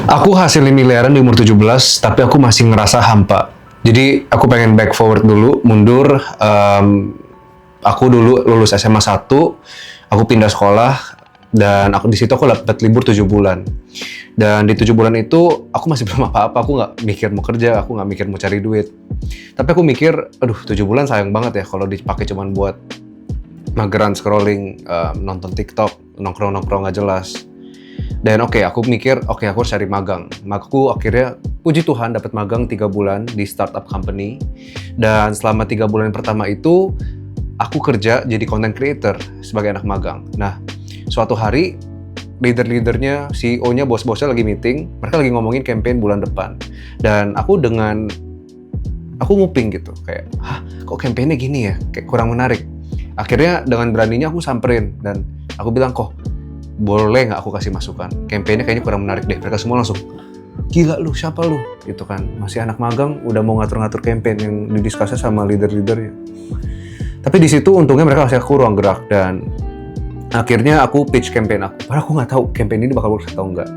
Aku hasilin miliaran di umur 17, tapi aku masih ngerasa hampa. Jadi aku pengen back forward dulu, mundur. Aku dulu lulus SMA 1, aku pindah sekolah, dan aku di situ aku dapat libur 7 bulan. Dan di 7 bulan itu aku masih belum apa-apa, aku nggak mikir mau kerja, aku nggak mikir mau cari duit. Tapi aku mikir, aduh 7 bulan sayang banget ya kalau dipakai cuman buat mageran scrolling, nonton TikTok, nongkrong-nongkrong nggak jelas. Dan aku mikir, aku harus cari magang. Aku akhirnya, puji Tuhan, dapat magang 3 bulan di startup company. Dan selama 3 bulan pertama itu, aku kerja jadi content creator sebagai anak magang. Nah, suatu hari, leader-leadernya, CEO-nya, bos-bosnya lagi meeting, mereka lagi ngomongin campaign bulan depan. Dan aku nguping gitu, kayak, kok campaign-nya gini ya? Kayak kurang menarik. Akhirnya dengan beraninya aku samperin, dan aku bilang, kok boleh nggak aku kasih masukan? Campaign-nya kayaknya kurang menarik deh. Mereka semua langsung, gila lu, siapa lu? Gitu kan, masih anak magang, udah mau ngatur-ngatur campaign yang didiskusnya sama leader-leadernya. Tapi di situ untungnya mereka kasih aku ruang gerak, dan akhirnya aku pitch campaign aku. Padahal aku nggak tahu campaign ini bakal works atau enggak.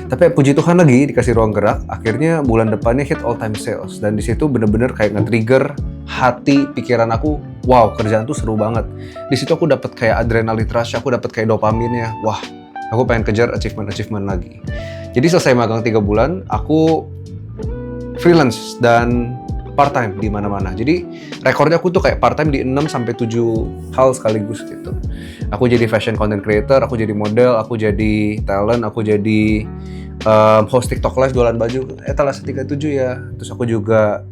Tapi puji Tuhan lagi dikasih ruang gerak, akhirnya bulan depannya hit all time sales. Dan di situ bener-bener kayak nge-trigger hati, pikiran aku, wow, kerjaan tuh seru banget. Di situ aku dapat kayak adrenaline rush, aku dapat kayak dopaminnya. Wah, aku pengen kejar achievement lagi. Jadi selesai magang 3 bulan, aku freelance dan part-time di mana-mana. Jadi rekornya aku tuh kayak part-time di 6 sampai 7 hal sekaligus gitu. Aku jadi fashion content creator, aku jadi model, aku jadi talent, aku jadi host TikTok live jualan baju, etalase 37 ya. Terus aku juga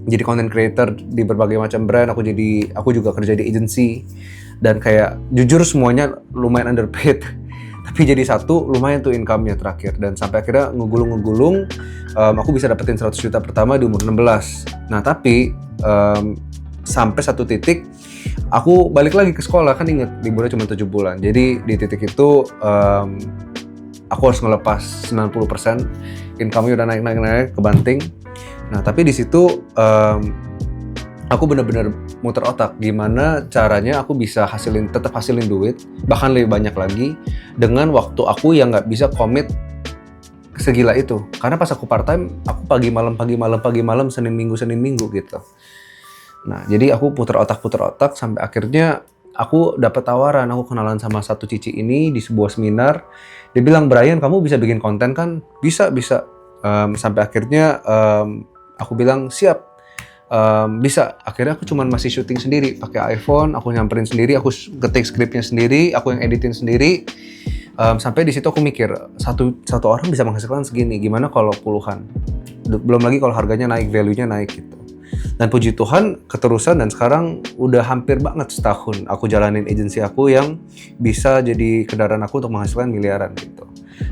jadi content creator di berbagai macam brand, aku juga kerja di agency, dan kayak jujur semuanya lumayan underpaid. Tapi jadi satu lumayan tuh income-nya terakhir, dan sampai akhirnya ngegulung aku bisa dapetin 100 juta pertama di umur 16. Nah tapi sampai satu titik aku balik lagi ke sekolah, kan inget liburnya cuma 7 bulan. Jadi di titik itu aku harus ngelepas 90%, income-nya udah naik kebanting. Nah tapi di situ aku benar-benar muter otak gimana caranya aku bisa tetap hasilin duit, bahkan lebih banyak lagi dengan waktu aku yang nggak bisa komit segila itu. Karena pas aku part time, aku pagi malam, Senin Minggu gitu. Nah, jadi aku puter otak sampai akhirnya aku dapat tawaran, aku kenalan sama satu cici ini di sebuah seminar. Dia bilang, "Brian, kamu bisa bikin konten kan?" Bisa. Sampai akhirnya aku bilang, "Siap." Bisa. Akhirnya aku cuman masih syuting sendiri pakai iPhone, aku nyamperin sendiri, aku ketik skripnya sendiri, aku yang editin sendiri. Sampai di situ aku mikir, satu orang bisa menghasilkan segini, gimana kalau puluhan? Belum lagi kalau harganya naik, value-nya naik gitu. Dan puji Tuhan keterusan, dan sekarang udah hampir banget setahun aku jalanin agensi aku yang bisa jadi kendaraan aku untuk menghasilkan miliaran gitu.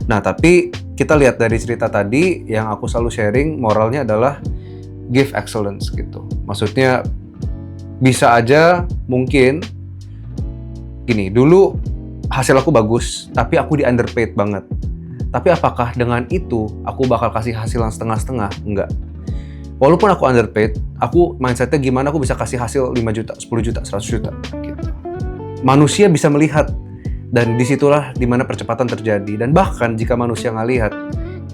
Nah tapi kita lihat dari cerita tadi, yang aku selalu sharing moralnya adalah give excellence gitu. Maksudnya bisa aja mungkin gini, dulu hasil aku bagus, tapi aku di underpaid banget. Tapi apakah dengan itu aku bakal kasih hasil yang setengah-setengah? Enggak. Walaupun aku underpaid, aku mindsetnya gimana aku bisa kasih hasil 5 juta, 10 juta, 100 juta gitu. Manusia bisa melihat, dan disitulah dimana percepatan terjadi. Dan bahkan jika manusia nggak lihat,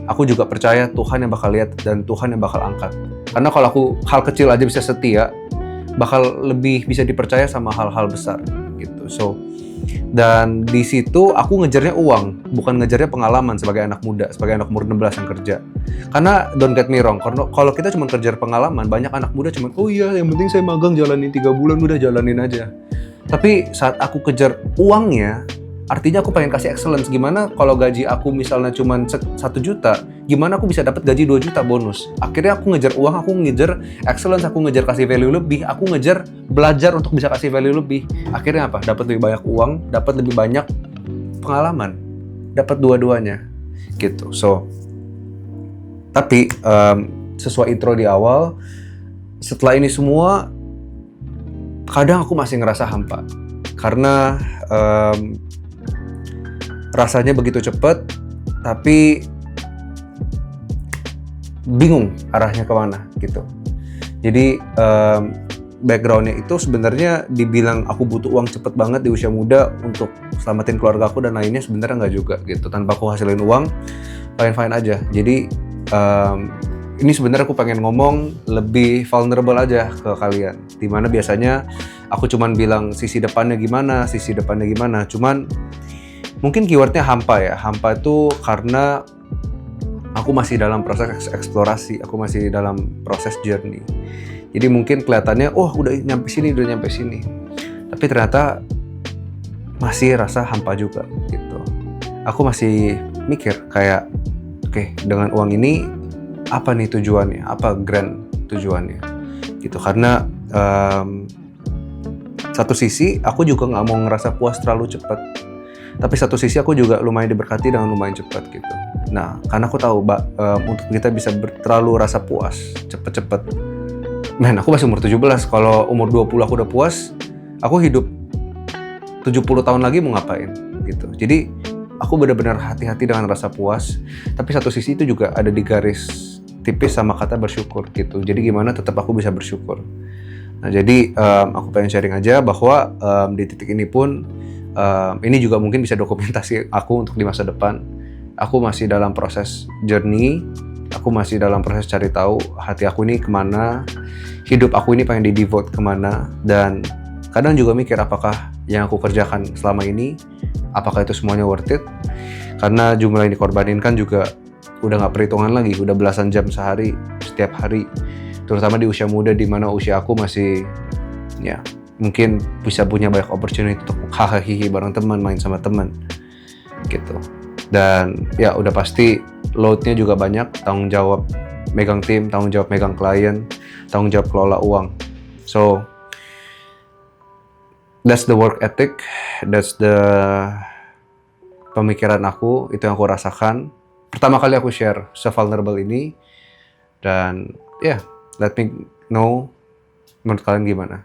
aku juga percaya Tuhan yang bakal lihat dan Tuhan yang bakal angkat. Karena kalau aku hal kecil aja bisa setia, bakal lebih bisa dipercaya sama hal-hal besar gitu. Dan di situ aku ngejarnya uang, bukan ngejarnya pengalaman sebagai anak muda, sebagai anak umur 16 yang kerja. Karena don't get me wrong, kalau kita cuma kejar pengalaman, banyak anak muda cuma, oh iya yang penting saya magang jalanin 3 bulan, udah jalanin aja. Tapi saat aku kejar uangnya, artinya aku pengen kasih excellence. Gimana kalau gaji aku misalnya cuma 1 juta, gimana aku bisa dapat gaji 2 juta bonus? Akhirnya aku ngejar uang, aku ngejar excellence, aku ngejar kasih value lebih, aku ngejar belajar untuk bisa kasih value lebih. Akhirnya apa? Dapat lebih banyak uang, dapat lebih banyak pengalaman, dapat dua-duanya gitu. Tapi sesuai intro di awal, setelah ini semua kadang aku masih ngerasa hampa karena rasanya begitu cepat, tapi bingung arahnya kemana gitu. Jadi backgroundnya itu sebenarnya dibilang aku butuh uang cepet banget di usia muda untuk selamatin keluarga aku dan lainnya, sebenarnya nggak juga gitu. Tanpa aku hasilin uang, fine-fine aja. Jadi ini sebenarnya aku pengen ngomong lebih vulnerable aja ke kalian. Dimana biasanya aku cuman bilang sisi depannya gimana, cuman mungkin keywordnya hampa ya. Hampa itu karena aku masih dalam proses eksplorasi, aku masih dalam proses journey. Jadi mungkin kelihatannya, oh udah nyampe sini. Tapi ternyata masih rasa hampa juga gitu. Aku masih mikir kayak, oke, dengan uang ini apa nih tujuannya? Apa grand tujuannya? Gitu. Karena satu sisi aku juga nggak mau ngerasa puas terlalu cepat. Tapi satu sisi aku juga lumayan diberkati dengan lumayan cepat gitu. Nah, karena aku tahu untuk kita bisa terlalu rasa puas cepet-cepet. Men, aku masih umur 17. Kalau umur 20 aku udah puas, aku hidup 70 tahun lagi mau ngapain gitu. Jadi aku benar-benar hati-hati dengan rasa puas. Tapi satu sisi itu juga ada di garis tipis sama kata bersyukur gitu. Jadi gimana tetap aku bisa bersyukur. Nah, jadi aku pengen sharing aja bahwa di titik ini pun ini juga mungkin bisa dokumentasi aku untuk di masa depan. Aku masih dalam proses journey, aku masih dalam proses cari tahu hati aku ini kemana, hidup aku ini pengen di-devote kemana, dan kadang juga mikir apakah yang aku kerjakan selama ini, apakah itu semuanya worth it? Karena jumlah yang dikorbanin kan juga udah gak perhitungan lagi, udah belasan jam sehari, setiap hari, terutama di usia muda di mana usia aku masih ya mungkin bisa punya banyak opportunity untuk hahaha bareng teman, main sama teman gitu. Dan ya udah pasti load-nya juga banyak, tanggung jawab megang tim, tanggung jawab megang klien, tanggung jawab kelola uang. So that's the work ethic, that's the pemikiran aku, itu yang aku rasakan. Pertama kali aku share se-vulnerable ini, dan let me know menurut kalian gimana.